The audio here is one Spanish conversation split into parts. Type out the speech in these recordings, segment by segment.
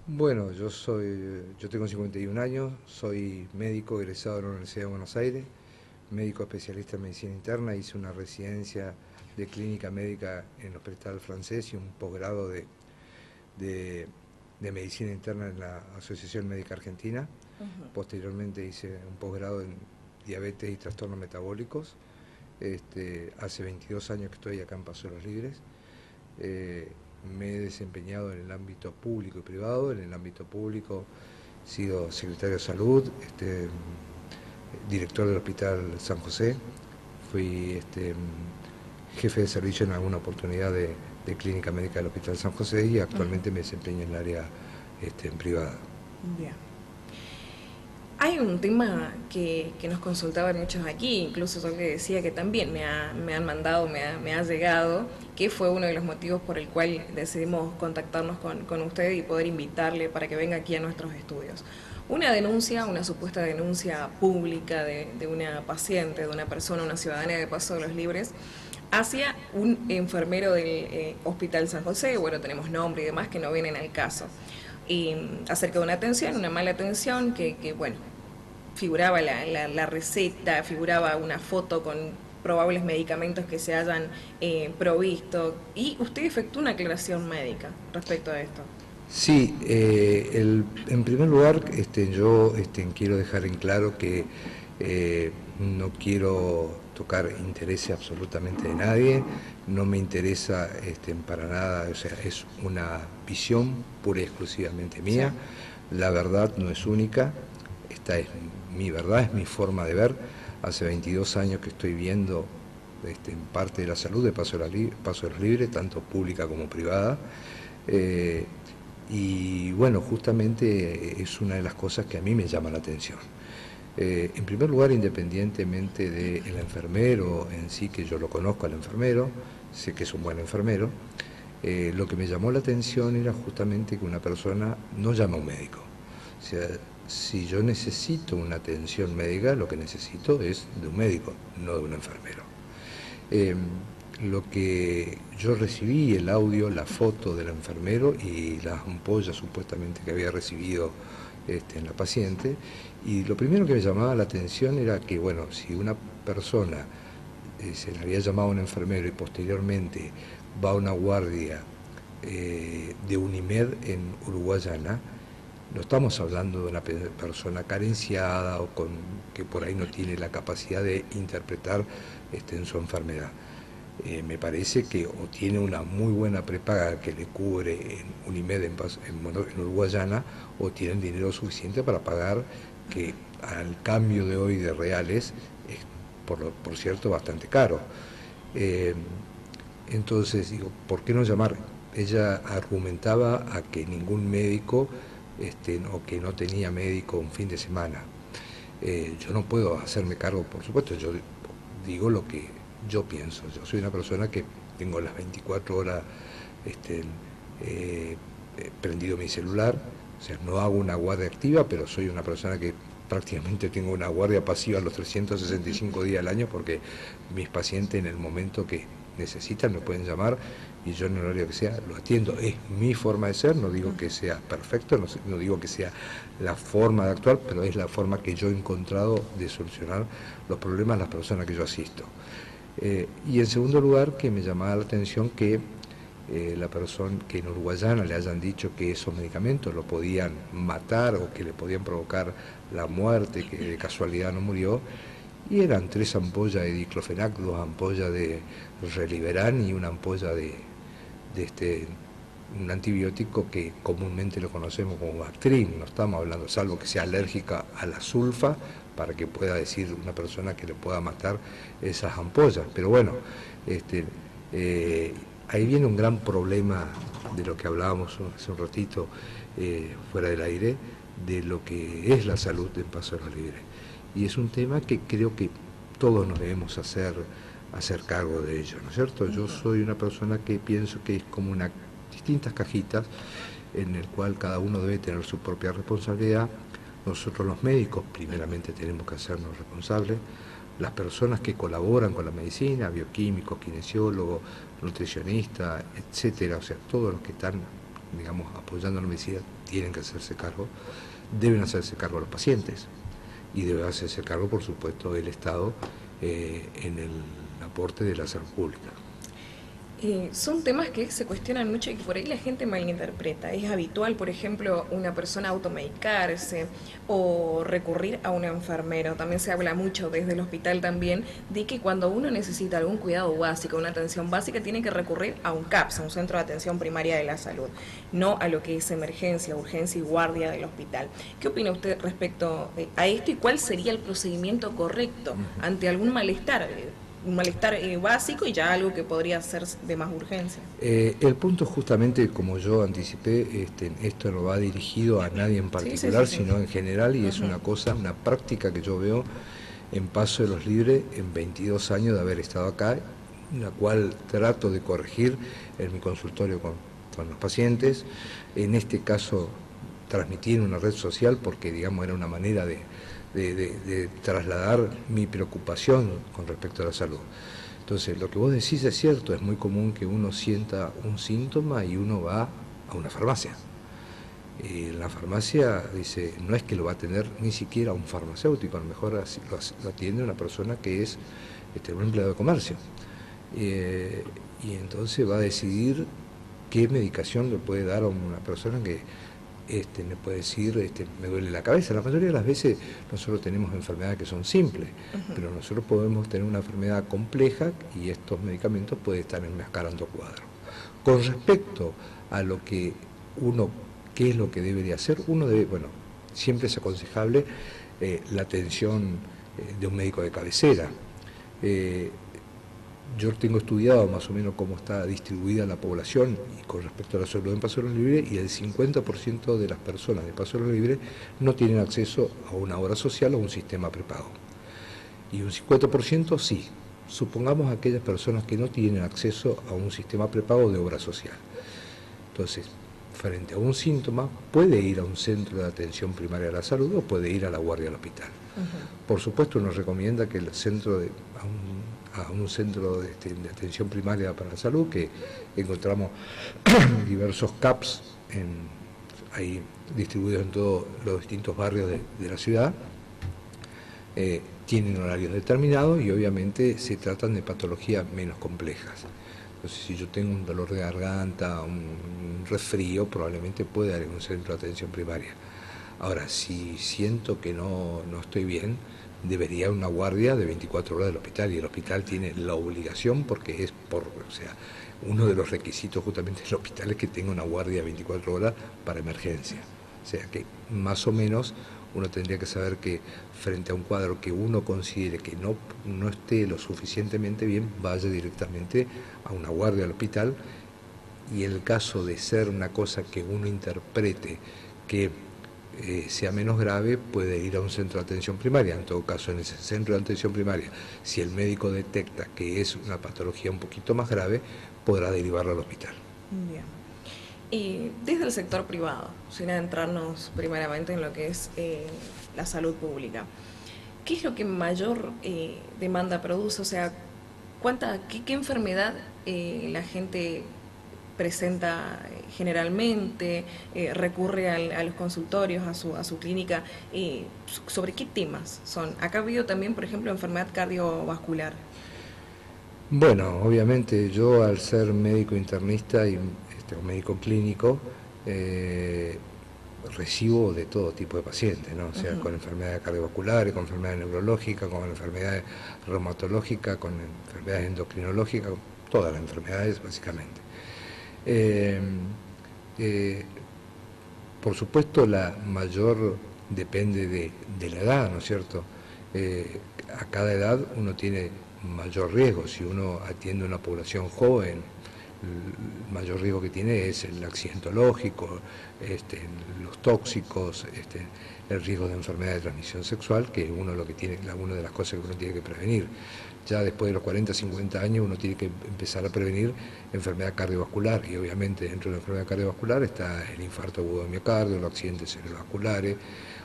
Bueno, yo tengo 51 años, soy médico egresado de la Universidad de Buenos Aires, médico especialista en medicina interna, hice una residencia de clínica médica en el Hospital Francés y un posgrado de, de medicina interna en la Asociación Médica Argentina. Posteriormente hice un posgrado en diabetes y trastornos metabólicos. Hace 22 años que estoy acá en Paso de los Libres. Me he desempeñado en el ámbito público y privado. En el ámbito público he sido secretario de salud, director del Hospital San José, fui jefe de servicio en alguna oportunidad de clínica médica del Hospital San José y actualmente me desempeño en el área en privada. Bien. Hay un tema que nos consultaban muchos aquí, incluso yo le decía que también me han mandado, me ha llegado, que fue uno de los motivos por el cual decidimos contactarnos con usted y poder invitarle para que venga aquí a nuestros estudios. Una denuncia, una supuesta denuncia pública de una paciente, de una persona, una ciudadana de Paso de los Libres, hacia un enfermero del Hospital San José. Bueno, tenemos nombre y demás que no vienen al caso. Y acerca de una atención, una mala atención que bueno, figuraba la receta, figuraba una foto con probables medicamentos que se hayan provisto, y usted efectuó una aclaración médica respecto a esto. Sí, en primer lugar, yo quiero dejar en claro que no quiero tocar intereses absolutamente de nadie, no me interesa para nada, o sea, es una visión pura y exclusivamente Sí. mía, la verdad no es única, esta es mi verdad, es mi forma de ver, hace 22 años que estoy viendo en parte de la salud de Paso de los Libres, tanto pública como privada. eh, y bueno, justamente es una de las cosas que a mí me llama la atención. En primer lugar, independientemente del enfermero en sí, que yo lo conozco al enfermero, sé que es un buen enfermero, lo que me llamó la atención era justamente que una persona no llama a un médico. O sea, si yo necesito una atención médica, lo que necesito es de un médico, no de un enfermero. Eh, lo que yo recibí, el audio, la foto del enfermero y las ampollas supuestamente que había recibido en la paciente, y lo primero que me llamaba la atención era que, bueno, si una persona se le había llamado a un enfermero y posteriormente va a una guardia de Unimed en Uruguayana, no estamos hablando de una persona carenciada o que por ahí no tiene la capacidad de interpretar en su enfermedad. Me parece que o tiene una muy buena prepaga que le cubre en Unimed en Uruguayana, o tienen dinero suficiente para pagar, que al cambio de hoy de reales es, por cierto, bastante caro. Eh, entonces digo, ¿por qué no llamar? Ella argumentaba a que ningún médico o que no tenía médico un fin de semana. Yo no puedo hacerme cargo, por supuesto, yo digo lo que yo pienso. Yo soy una persona que tengo las 24 horas este, prendido mi celular, o sea, no hago una guardia activa, pero soy una persona que prácticamente tengo una guardia pasiva los 365 días al año, porque mis pacientes en el momento que necesitan me pueden llamar y yo en el horario que sea lo atiendo. Es mi forma de ser, no digo que sea perfecto, no digo que sea la forma de actuar, pero es la forma que yo he encontrado de solucionar los problemas de las personas que yo asisto. Y en segundo lugar, que me llamaba la atención que la persona que en Uruguayana le hayan dicho que esos medicamentos lo podían matar o que le podían provocar la muerte, que de casualidad no murió, y eran 3 ampollas de diclofenac, 2 ampollas de Reliberan y una ampolla de un antibiótico que comúnmente lo conocemos como Bactrim. No estamos hablando, salvo que sea alérgica a la sulfa, para que pueda decir una persona que le pueda matar esas ampollas. Pero bueno, ahí viene un gran problema de lo que hablábamos hace un ratito fuera del aire, de lo que es la salud en Paso de los Libres. Y es un tema que creo que todos nos debemos hacer cargo de ello, ¿no es cierto? Yo soy una persona que pienso que es como distintas cajitas en el cual cada uno debe tener su propia responsabilidad. Nosotros los médicos primeramente tenemos que hacernos responsables, las personas que colaboran con la medicina, bioquímicos, kinesiólogos, nutricionistas, etcétera, o sea, todos los que están digamos, apoyando la medicina, tienen que hacerse cargo, deben hacerse cargo los pacientes y debe hacerse cargo, por supuesto, el Estado en el aporte de la salud pública. Son temas que se cuestionan mucho y que por ahí la gente malinterpreta. Es habitual, por ejemplo, una persona automedicarse o recurrir a un enfermero. También se habla mucho desde el hospital también de que cuando uno necesita algún cuidado básico, una atención básica, tiene que recurrir a un CAPS, a un centro de atención primaria de la salud, no a lo que es emergencia, urgencia y guardia del hospital. ¿Qué opina usted respecto a esto y cuál sería el procedimiento correcto ante algún malestar? Un malestar básico y ya algo que podría ser de más urgencia. El punto justamente, como yo anticipé, esto no va dirigido a nadie en particular, sino en general, y es una cosa, una práctica que yo veo en Paso de los Libres en 22 años de haber estado acá, la cual trato de corregir en mi consultorio con los pacientes. En este caso transmití en una red social porque, digamos, era una manera de trasladar mi preocupación con respecto a la salud. Entonces, lo que vos decís es cierto, es muy común que uno sienta un síntoma y uno va a una farmacia. En la farmacia, dice, no es que lo va a atender ni siquiera un farmacéutico, a lo mejor lo atiende una persona que es un empleado de comercio. Y entonces va a decidir qué medicación le puede dar a una persona que me puede decir, me duele la cabeza. La mayoría de las veces nosotros tenemos enfermedades que son simples, pero nosotros podemos tener una enfermedad compleja y estos medicamentos pueden estar enmascarando cuadros. Con respecto a lo que qué es lo que debería hacer, uno debe, bueno, siempre es aconsejable la atención de un médico de cabecera. Yo tengo estudiado más o menos cómo está distribuida la población y con respecto a la salud en Paso de los Libres, y el 50% de las personas de Paso de los Libres no tienen acceso a una obra social o a un sistema prepago. Y un 50% sí. Supongamos aquellas personas que no tienen acceso a un sistema prepago de obra social. Entonces, frente a un síntoma, puede ir a un centro de atención primaria de la salud o puede ir a la guardia del hospital. Por supuesto, nos recomienda que el centro a un centro de atención primaria para la salud, que encontramos diversos CAPS ahí distribuidos en todos los distintos barrios de la ciudad, tienen horarios determinados y obviamente se tratan de patologías menos complejas. Entonces, si yo tengo un dolor de garganta, un resfrío, probablemente pueda ir a un centro de atención primaria. Ahora, si siento que no estoy bien, debería una guardia de 24 horas del hospital, y el hospital tiene la obligación, porque es uno de los requisitos justamente del hospital es que tenga una guardia de 24 horas para emergencia. O sea que más o menos uno tendría que saber que frente a un cuadro que uno considere que no esté lo suficientemente bien, vaya directamente a una guardia del hospital, y en el caso de ser una cosa que uno interprete que sea menos grave, puede ir a un centro de atención primaria. En todo caso, en ese centro de atención primaria, si el médico detecta que es una patología un poquito más grave, podrá derivarlo al hospital. Bien. Y desde el sector privado, sin adentrarnos primeramente en lo que es la salud pública, ¿qué es lo que mayor demanda produce? O sea, ¿qué enfermedad la gente presenta generalmente, recurre a los consultorios, a su clínica? ¿Sobre qué temas son? Acá ha habido también, por ejemplo, enfermedad cardiovascular. Bueno, obviamente yo, al ser médico internista y médico clínico, recibo de todo tipo de pacientes, ¿no? O sea, con enfermedades cardiovasculares, con enfermedades neurológicas, con enfermedades reumatológicas, con enfermedades endocrinológicas, todas las enfermedades básicamente. Por supuesto, la mayor depende de la edad, ¿no es cierto? A cada edad uno tiene mayor riesgo. Si uno atiende a una población joven, el mayor riesgo que tiene es el accidentológico, los tóxicos, el riesgo de enfermedad de transmisión sexual, que es una de las cosas que uno tiene que prevenir. Ya después de los 40, 50 años uno tiene que empezar a prevenir enfermedad cardiovascular, y obviamente dentro de la enfermedad cardiovascular está el infarto agudo de miocardio, los accidentes cerebrovasculares,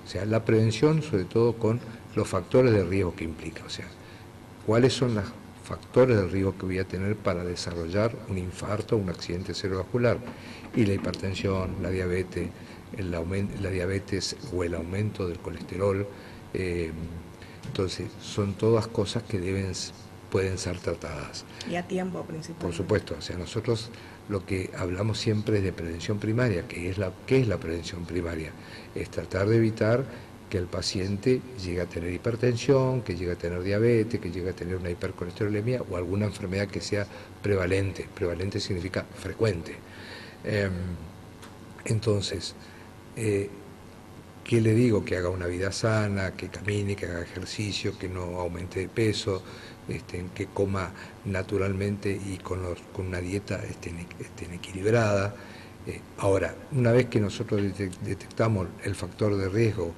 o sea, la prevención sobre todo con los factores de riesgo que implica, o sea, cuáles son los factores de riesgo que voy a tener para desarrollar un infarto o un accidente cerebrovascular. Y la hipertensión, la diabetes, la diabetes o el aumento del colesterol, entonces son todas cosas que pueden ser tratadas. Y a tiempo principalmente. Por supuesto, o sea, nosotros lo que hablamos siempre es de prevención primaria. ¿Qué es la prevención primaria? Es tratar de evitar que el paciente llegue a tener hipertensión, que llegue a tener diabetes, que llegue a tener una hipercolesterolemia o alguna enfermedad que sea prevalente. Prevalente significa frecuente. Entonces, ¿qué le digo? Que haga una vida sana, que camine, que haga ejercicio, que no aumente de peso, que coma naturalmente y con una dieta equilibrada. Ahora, una vez que nosotros detectamos el factor de riesgo,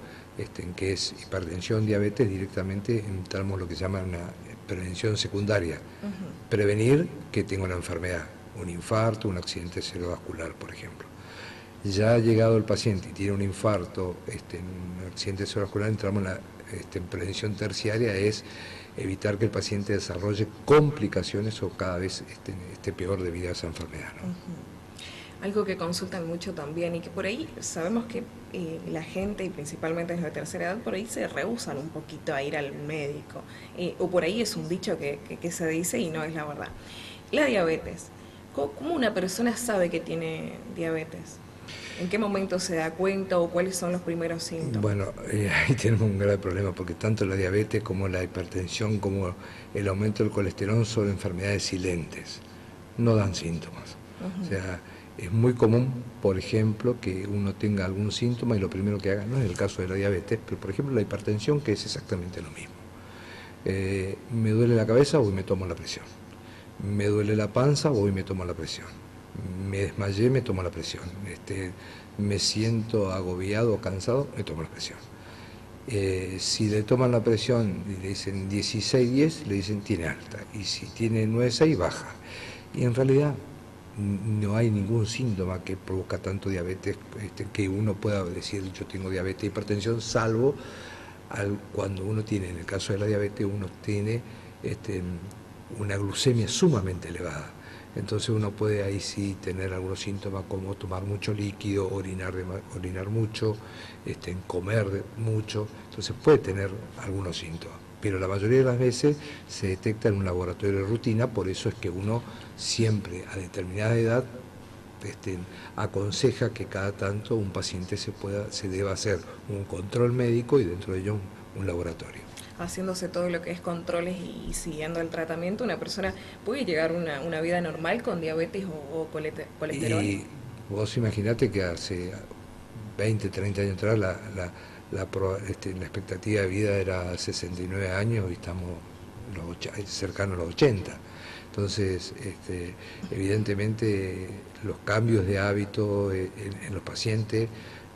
que es hipertensión, diabetes, directamente entramos en lo que se llama una prevención secundaria. Prevenir que tenga una enfermedad, un infarto, un accidente cerebrovascular, por ejemplo. Ya ha llegado el paciente y tiene un infarto, un accidente cerebrovascular, entramos en la prevención terciaria, es evitar que el paciente desarrolle complicaciones o cada vez esté peor debido a esa enfermedad, ¿no? Algo que consultan mucho también y que por ahí sabemos que la gente, y principalmente en la tercera edad, por ahí se rehúsan un poquito a ir al médico, o por ahí es un dicho que se dice y no es la verdad. La diabetes, ¿cómo una persona sabe que tiene diabetes? ¿En qué momento se da cuenta o cuáles son los primeros síntomas? Bueno, ahí tenemos un grave problema porque tanto la diabetes como la hipertensión como el aumento del colesterol son enfermedades silentes, no dan síntomas. O sea, es muy común, por ejemplo, que uno tenga algún síntoma y lo primero que haga, no es el caso de la diabetes, pero por ejemplo la hipertensión, que es exactamente lo mismo. Me duele la cabeza, voy y me tomo la presión. Me duele la panza, voy y me tomo la presión. Me desmayé, me tomo la presión. Me siento agobiado o cansado, me tomo la presión. Si le toman la presión y le dicen 16-10, le dicen tiene alta. Y si tiene 9-6, baja. Y en realidad no hay ningún síntoma que provoca tanto diabetes que uno pueda decir yo tengo diabetes e hipertensión, salvo cuando uno tiene, en el caso de la diabetes, uno tiene una glucemia sumamente elevada. Entonces uno puede ahí sí tener algunos síntomas como tomar mucho líquido, orinar mucho, comer mucho, entonces puede tener algunos síntomas. Pero la mayoría de las veces se detecta en un laboratorio de rutina, por eso es que uno siempre a determinada edad aconseja que cada tanto un paciente se deba hacer un control médico y dentro de ello un laboratorio. Haciéndose todo lo que es controles y siguiendo el tratamiento, una persona puede llegar a una vida normal con diabetes o colesterol. Y vos imaginate que hace 20, 30 años atrás la expectativa de vida era 69 años y estamos cercanos a los 80. Entonces, evidentemente, los cambios de hábito en los pacientes,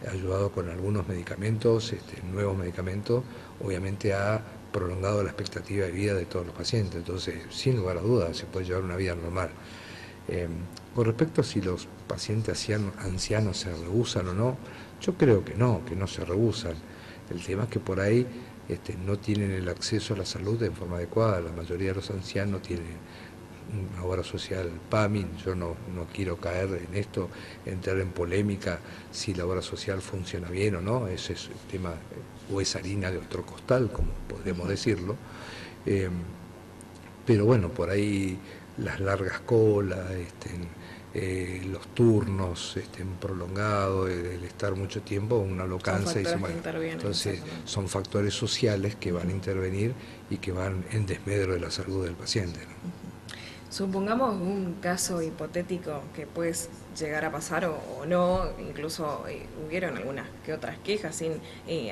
ayudado con algunos medicamentos, nuevos medicamentos, obviamente ha prolongado la expectativa de vida de todos los pacientes. Entonces, sin lugar a dudas, se puede llevar una vida normal. Con respecto a si los pacientes ancianos se rehusan o no, yo creo que no se rehusan. El tema es que por ahí no tienen el acceso a la salud en forma adecuada. La mayoría de los ancianos tienen una obra social PAMI. Yo no quiero caer en esto, entrar en polémica si la obra social funciona bien o no, ese es el tema, o es harina de otro costal, como podemos decirlo. Pero bueno, por ahí las largas colas, los turnos prolongados, el estar mucho tiempo, uno lo cansa y se muere. Entonces son factores sociales que van a intervenir y que van en desmedro de la salud del paciente, ¿no? Supongamos un caso hipotético que puede llegar a pasar o no, incluso hubieron algunas que otras quejas sin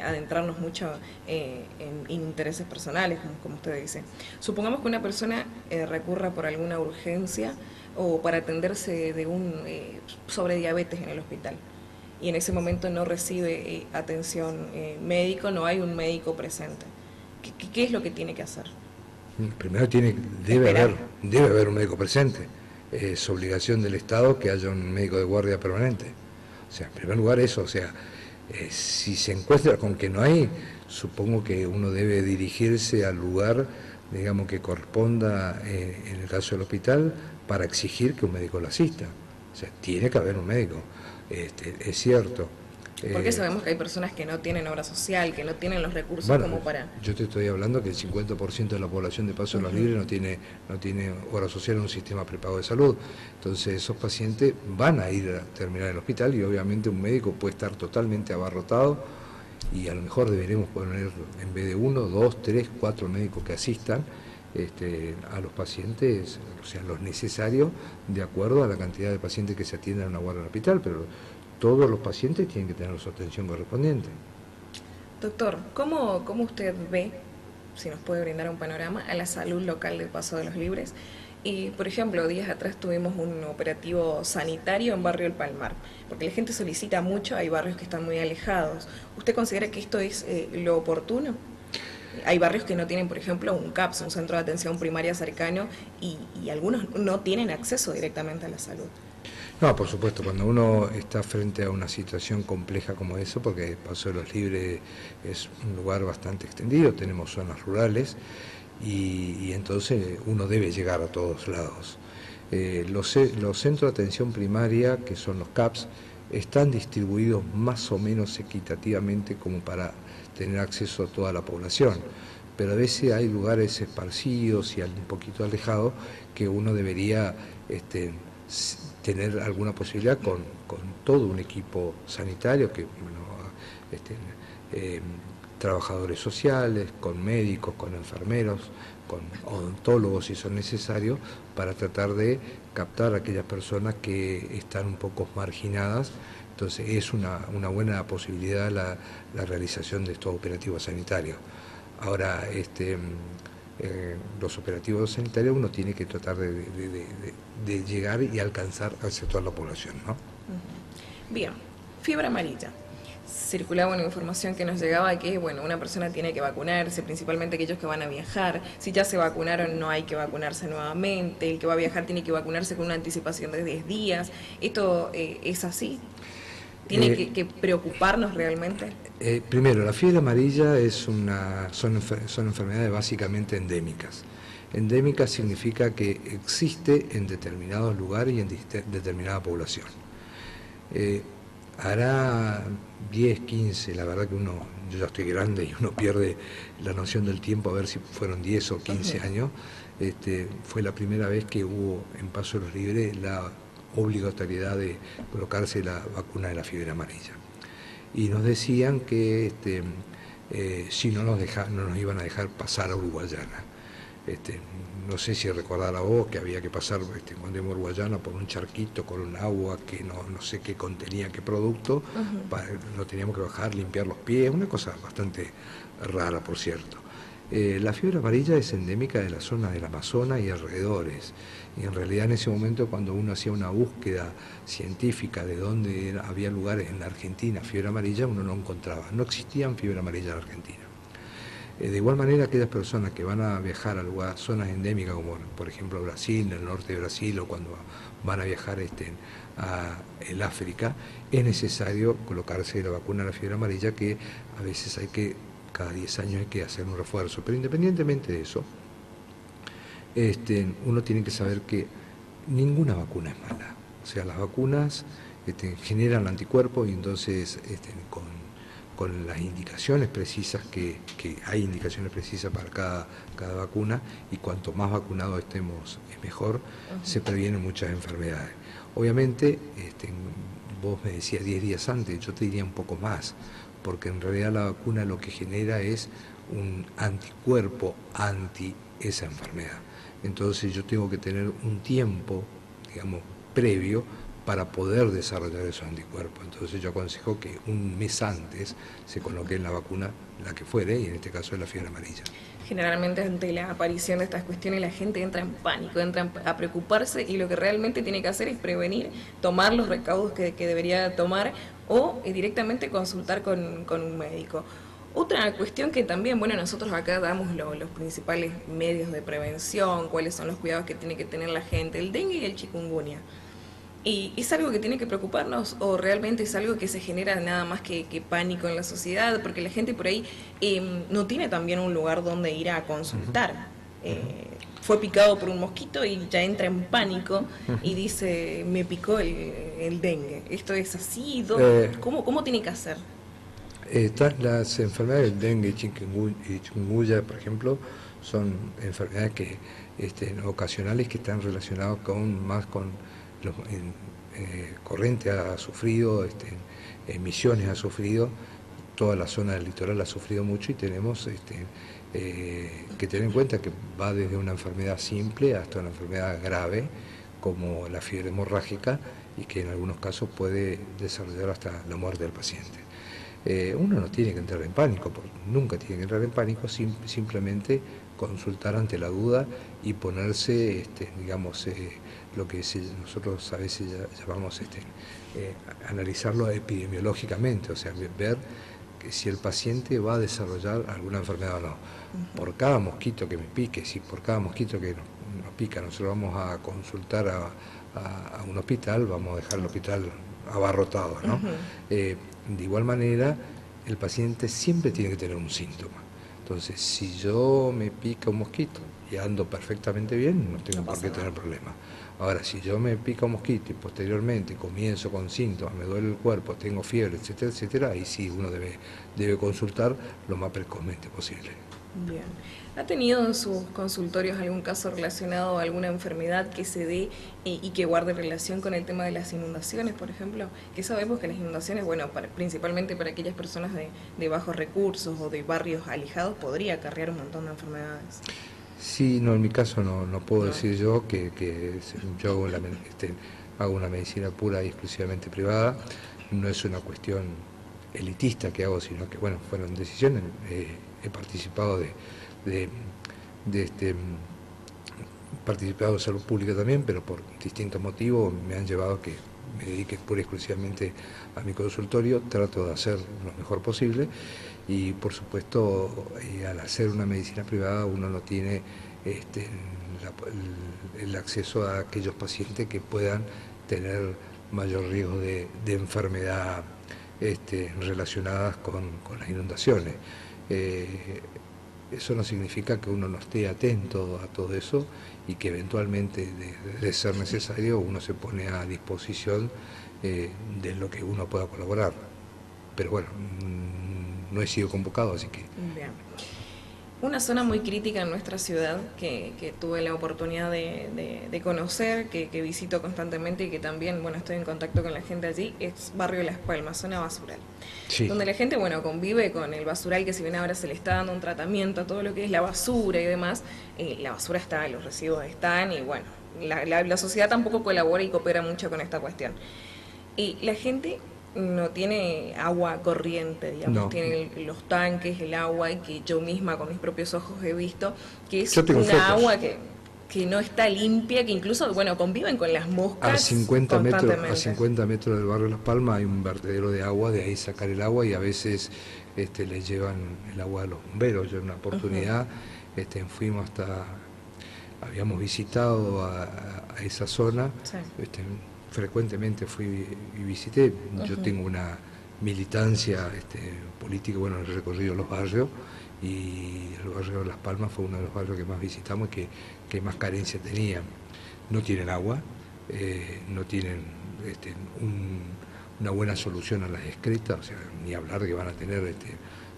adentrarnos mucho en intereses personales, como usted dice. Supongamos que una persona recurra por alguna urgencia o para atenderse de sobre diabetes en el hospital y en ese momento no recibe atención médica, no hay un médico presente. ¿Qué es lo que tiene que hacer? Primero debe haber un médico presente. Es obligación del Estado que haya un médico de guardia permanente. O sea, en primer lugar eso, o sea, si se encuentra con que no hay, supongo que uno debe dirigirse al lugar digamos, que corresponda en el caso del hospital para exigir que un médico lo asista. O sea, tiene que haber un médico, es cierto. Porque sabemos que hay personas que no tienen obra social, que no tienen los recursos Bueno, como para... yo te estoy hablando que el 50% de la población de Paso de los Libres no tiene obra social en un sistema prepago de salud. Entonces esos pacientes van a ir a terminar en el hospital y obviamente un médico puede estar totalmente abarrotado y a lo mejor deberemos poner en vez de 1, 2, 3, 4 médicos que asistan a los pacientes, o sea, los necesarios de acuerdo a la cantidad de pacientes que se atienden en una guardia en el hospital, pero todos los pacientes tienen que tener su atención correspondiente. Doctor, ¿cómo usted ve, si nos puede brindar un panorama, a la salud local de Paso de los Libres? Y, por ejemplo, días atrás tuvimos un operativo sanitario en Barrio El Palmar, porque la gente solicita mucho, hay barrios que están muy alejados. ¿Usted considera que esto es lo oportuno? Hay barrios que no tienen, por ejemplo, un CAPS, un centro de atención primaria cercano, y algunos no tienen acceso directamente a la salud. No, por supuesto, cuando uno está frente a una situación compleja como eso, porque Paso de los Libres es un lugar bastante extendido, tenemos zonas rurales y entonces uno debe llegar a todos lados. Los centros de atención primaria, que son los CAPS, están distribuidos más o menos equitativamente como para tener acceso a toda la población, pero a veces hay lugares esparcidos y un poquito alejados que uno debería tener alguna posibilidad con todo un equipo sanitario, que trabajadores sociales, con médicos, con enfermeros, con odontólogos si son necesarios, para tratar de captar a aquellas personas que están un poco marginadas. Entonces es una buena posibilidad la realización de estos operativos sanitarios. Ahora, los operativos sanitarios uno tiene que tratar de llegar y alcanzar hacia toda la población, ¿no? Bien, fiebre amarilla. Circulaba una información que nos llegaba de que, bueno, una persona tiene que vacunarse, principalmente aquellos que van a viajar. Si ya se vacunaron, no hay que vacunarse nuevamente. El que va a viajar tiene que vacunarse con una anticipación de 10 días. ¿Esto es así? ¿Tiene que preocuparnos realmente? Primero, la fiebre amarilla son enfermedades básicamente endémicas. Endémica significa que existe en determinados lugares y en determinada población. Hará 10, 15, la verdad que yo ya estoy grande y uno pierde la noción del tiempo, a ver si fueron 10 o 15 años, fue la primera vez que hubo en Paso de los Libres la obligatoriedad de colocarse la vacuna de la fiebre amarilla. Y nos decían que si no nos iban a dejar pasar a Uruguayana. No sé si recordar a vos que había que pasar cuando íbamos a Uruguayana por un charquito con un agua que no sé qué contenía, qué producto, lo teníamos que bajar, limpiar los pies, una cosa bastante rara, por cierto. La fiebre amarilla es endémica de la zona del Amazonas y alrededores, y en realidad en ese momento cuando uno hacía una búsqueda científica de dónde había lugares en la Argentina, fiebre amarilla, uno no encontraba, no existían fiebre amarilla en Argentina. De igual manera, aquellas personas que van a viajar a zonas endémicas, como por ejemplo Brasil, el norte de Brasil, o cuando van a viajar a el África, es necesario colocarse la vacuna de la fiebre amarilla, que a veces cada 10 años hay que hacer un refuerzo. Pero independientemente de eso, uno tiene que saber que ninguna vacuna es mala. O sea, las vacunas generan anticuerpos y entonces con las indicaciones precisas, que hay indicaciones precisas para cada vacuna, y cuanto más vacunados estemos es mejor, se previenen muchas enfermedades. Obviamente, vos me decías 10 días antes, yo te diría un poco más, porque en realidad la vacuna lo que genera es un anticuerpo anti esa enfermedad. Entonces yo tengo que tener un tiempo, digamos, previo para poder desarrollar esos anticuerpos. Entonces yo aconsejo que un mes antes se coloque la vacuna, la que fuere, y en este caso es la fiebre amarilla. Generalmente ante la aparición de estas cuestiones la gente entra en pánico, entra a preocuparse, y lo que realmente tiene que hacer es prevenir, tomar los recaudos que debería tomar, o directamente consultar con un médico. Otra cuestión que también, bueno, nosotros acá damos los principales medios de prevención, cuáles son los cuidados que tiene que tener la gente, el dengue y el chikungunya. ¿Y es algo que tiene que preocuparnos, o realmente es algo que se genera nada más que pánico en la sociedad? Porque la gente por ahí no tiene también un lugar donde ir a consultar. fue picado por un mosquito y ya entra en pánico y dice, me picó el dengue. ¿Esto es así? ¿Cómo tiene que hacer? Las enfermedades del dengue y chikungunya, por ejemplo, son enfermedades que ocasionales que están relacionadas más con los Corrientes ha sufrido, Misiones ha sufrido, toda la zona del litoral ha sufrido mucho y tenemos que tener en cuenta que va desde una enfermedad simple hasta una enfermedad grave como la fiebre hemorrágica y que en algunos casos puede desarrollar hasta la muerte del paciente. Uno no tiene que entrar en pánico, nunca tiene que entrar en pánico, simplemente consultar ante la duda y ponerse, digamos, lo que nosotros a veces llamamos analizarlo epidemiológicamente, o sea, ver que si el paciente va a desarrollar alguna enfermedad o no. Por cada mosquito que me pique, si por cada mosquito que nos pica nosotros vamos a consultar a un hospital, vamos a dejar el hospital abarrotado, ¿no? De igual manera, el paciente siempre tiene que tener un síntoma. Entonces, si yo me pica un mosquito y ando perfectamente bien, no tengo por qué tener problema. Ahora, si yo me pica un mosquito y posteriormente comienzo con síntomas, me duele el cuerpo, tengo fiebre, etcétera, etcétera, ahí sí uno debe consultar lo más precozmente posible. Bien. ¿Ha tenido en sus consultorios algún caso relacionado a alguna enfermedad que se dé y que guarde relación con el tema de las inundaciones, por ejemplo? Que sabemos que las inundaciones, bueno, principalmente para aquellas personas de bajos recursos o de barrios alejados, podría acarrear un montón de enfermedades. Sí, no, en mi caso no puedo decir yo que yo hago una medicina pura y exclusivamente privada, no es una cuestión elitista que hago, sino que, bueno, fueron decisiones, he participado participado de salud pública también, pero por distintos motivos me han llevado a que me dedique pura y exclusivamente a mi consultorio, trato de hacer lo mejor posible y por supuesto al hacer una medicina privada uno no tiene el acceso a aquellos pacientes que puedan tener mayor riesgo de enfermedad relacionadas con las inundaciones. Eso no significa que uno no esté atento a todo eso y que eventualmente, de ser necesario, uno se pone a disposición de lo que uno pueda colaborar. Pero bueno, no he sido convocado, así que... Bien. Una zona muy crítica en nuestra ciudad que tuve la oportunidad de conocer, que visito constantemente y que también, bueno, estoy en contacto con la gente allí, es Barrio Las Palmas, zona basural. Sí. Donde la gente, bueno, convive con el basural, que si bien ahora se le está dando un tratamiento a todo lo que es la basura y demás, la basura está, los residuos están y bueno, la sociedad tampoco colabora y coopera mucho con esta cuestión. Y la gente no tiene agua corriente, digamos, no. Tiene los tanques, el agua, y que yo misma con mis propios ojos he visto que es una agua que no está limpia, que incluso, bueno, conviven con las moscas. A 50 metros del barrio Las Palmas hay un vertedero de agua, de ahí sacar el agua y a veces les llevan el agua a los bomberos. Yo en una oportunidad fuimos habíamos visitado a esa zona, sí. Frecuentemente fui y visité. Yo tengo una militancia política, bueno, he recorrido los barrios y el barrio de Las Palmas fue uno de los barrios que más visitamos y que más carencia tenían. No tienen agua, no tienen una buena solución a las excretas, o sea, ni hablar de que van a tener...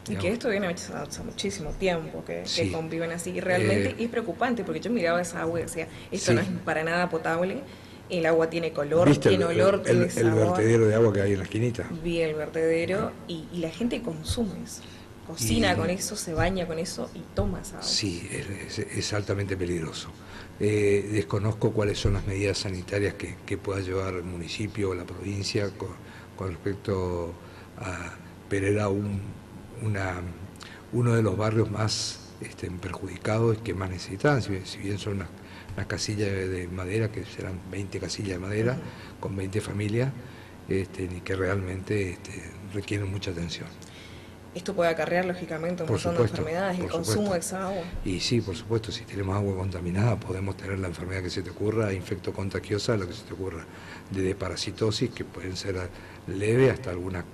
Y que esto viene hace muchísimo tiempo que conviven así, y realmente es preocupante, porque yo miraba esa agua y decía, esto no es para nada potable. El agua tiene color, tiene olor, tiene sabor. El vertedero de agua que hay en la esquinita. Vi el vertedero y la gente consume eso. Cocina con eso, se baña con eso y toma esa agua. Sí, es altamente peligroso. Desconozco cuáles son las medidas sanitarias que pueda llevar el municipio o la provincia con respecto a... Pero era uno de los barrios más perjudicados y que más necesitan, si bien son unas casillas de madera, que serán 20 casillas de madera, con 20 familias, y que realmente requieren mucha atención. Esto puede acarrear, lógicamente, un montón de enfermedades, el consumo de esa agua. Y sí, por supuesto, si tenemos agua contaminada, podemos tener la enfermedad que se te ocurra, infectocontagiosa, lo que se te ocurra, desde parasitosis, que pueden ser leve, hasta algunas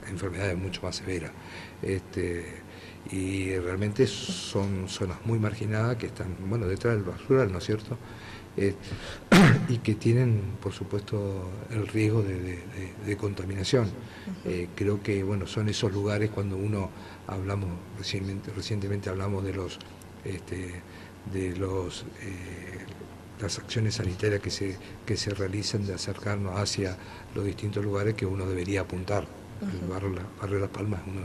enfermedades mucho más severas. Y realmente son zonas muy marginadas que están, bueno, detrás del basural, ¿no es cierto? Y que tienen, por supuesto, el riesgo de contaminación. Creo que, bueno, son esos lugares cuando uno hablamos, recientemente hablamos de las acciones sanitarias que se realizan de acercarnos hacia los distintos lugares que uno debería apuntar. El barrio Las Palmas es uno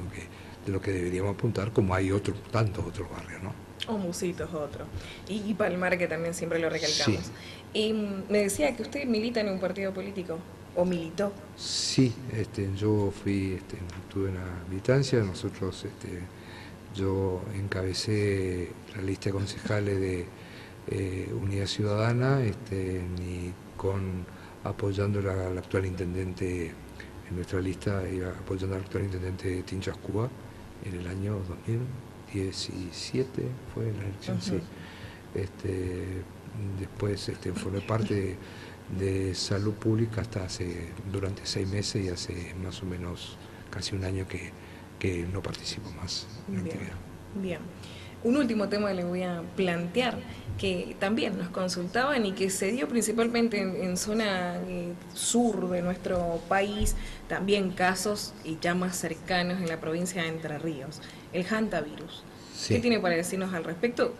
de lo que deberíamos apuntar, como hay tantos otros barrios, ¿no? O Musitos, otro. Y Palmar, que también siempre lo recalcamos. Sí. Y me decía que usted milita en un partido político, o militó. Sí, yo tuve una militancia, yo encabecé la lista de concejales de Unidad Ciudadana, apoyando al actual intendente, en nuestra lista iba apoyando al actual intendente Tinchas Cuba en el año 2017, fue la elección, sí. Después formé parte de Salud Pública durante 6 meses y hace más o menos casi un año que no participo más en la actividad. Bien. Un último tema que le voy a plantear, que también nos consultaban y que se dio principalmente en zona sur de nuestro país, también casos y ya más cercanos en la provincia de Entre Ríos, el hantavirus. Sí. ¿Qué tiene para decirnos al respecto?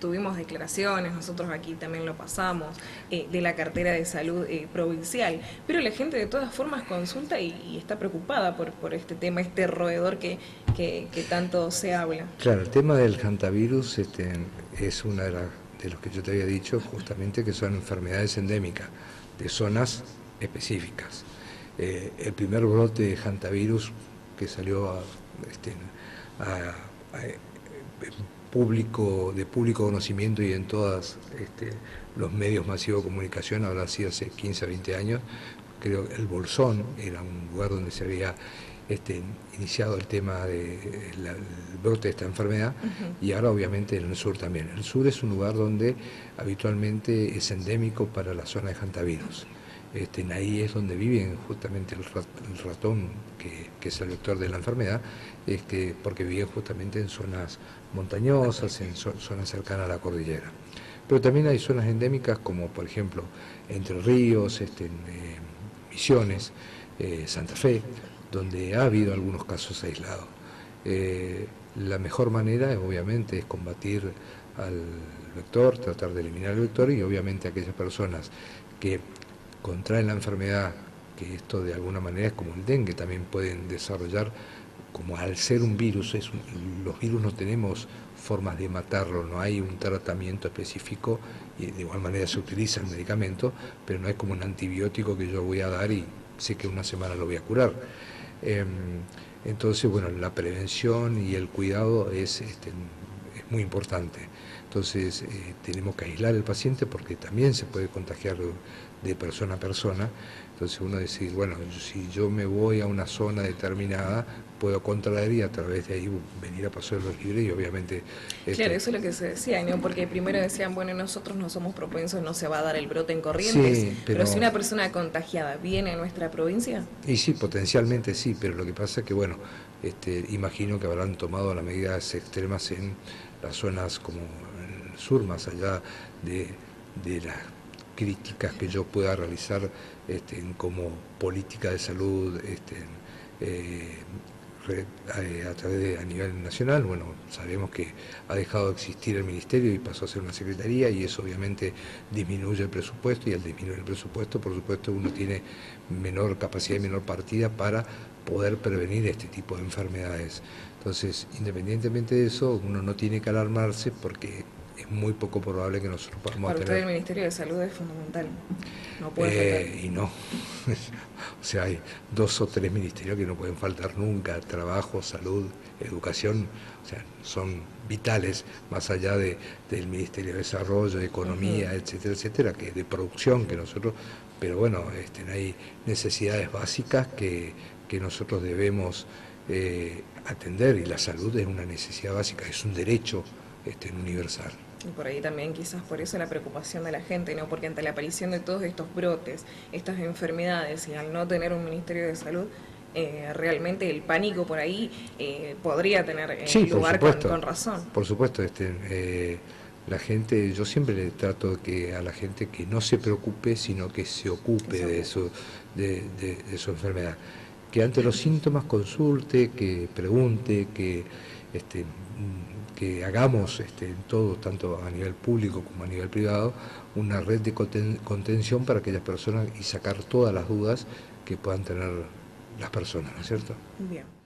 Tuvimos declaraciones, nosotros aquí también lo pasamos, de la cartera de salud provincial, pero la gente de todas formas consulta y está preocupada por este tema, este roedor que tanto se habla. Claro, el tema del hantavirus es una de los que yo te había dicho, justamente que son enfermedades endémicas de zonas específicas. El primer brote de hantavirus que salió de público conocimiento y en todos los medios masivos de comunicación, habrá sido hace 15 a 20 años. Creo que el Bolsón era un lugar donde se había iniciado el tema del brote de esta enfermedad, y ahora obviamente en el sur también. El sur es un lugar donde habitualmente es endémico para la zona de hantavirus. Ahí es donde viven justamente el ratón, que es el vector de la enfermedad, porque viven justamente en zonas montañosas, en zonas cercanas a la cordillera. Pero también hay zonas endémicas como por ejemplo Entre Ríos, Misiones, Santa Fe, donde ha habido algunos casos aislados. La mejor manera obviamente es combatir al vector, tratar de eliminar el vector, y obviamente aquellas personas que contraen la enfermedad, que esto de alguna manera es como el dengue, también pueden desarrollar, como al ser un virus, los virus no tenemos formas de matarlo, no hay un tratamiento específico, y de igual manera se utiliza el medicamento, pero no es como un antibiótico que yo voy a dar y sé que una semana lo voy a curar. Entonces, bueno, la prevención y el cuidado es muy importante. Entonces, tenemos que aislar al paciente porque también se puede contagiar de persona a persona. Entonces uno decide, bueno, si yo me voy a una zona determinada, puedo contraer y a través de ahí venir a Paso de los Libres, y obviamente... Claro, eso es lo que se decía, ¿no? Porque primero decían, bueno, nosotros no somos propensos, no se va a dar el brote en Corrientes, sí, pero si una persona contagiada viene a nuestra provincia... Y sí, potencialmente sí, pero lo que pasa es que, bueno, imagino que habrán tomado las medidas extremas en las zonas como en el sur, más allá de las críticas que yo pueda realizar como política de salud a nivel nacional. Bueno, sabemos que ha dejado de existir el ministerio y pasó a ser una secretaría, y eso obviamente disminuye el presupuesto, y al disminuir el presupuesto, por supuesto, uno tiene menor capacidad y menor partida para poder prevenir este tipo de enfermedades. Entonces, independientemente de eso, uno no tiene que alarmarse porque es muy poco probable que nosotros podamos tener... Para usted el Ministerio de Salud es fundamental, no puede faltar. Y no, o sea, hay 2 o 3 ministerios que no pueden faltar nunca: trabajo, salud, educación, o sea, son vitales, más allá del Ministerio de Desarrollo, de Economía, etcétera, etcétera, que de producción, que nosotros, pero bueno, hay necesidades básicas que nosotros debemos atender, y la salud es una necesidad básica, es un derecho universal. Y por ahí también quizás por eso la preocupación de la gente, ¿no? Porque ante la aparición de todos estos brotes, estas enfermedades, y al no tener un Ministerio de Salud, realmente el pánico por ahí podría tener Sí, lugar con razón. Por supuesto, la gente, yo siempre le trato que a la gente que no se preocupe, sino que se ocupe de su enfermedad. Que ante los síntomas consulte, que pregunte, que hagamos todos, tanto a nivel público como a nivel privado, una red de contención para aquellas personas y sacar todas las dudas que puedan tener las personas, ¿no es cierto? Bien.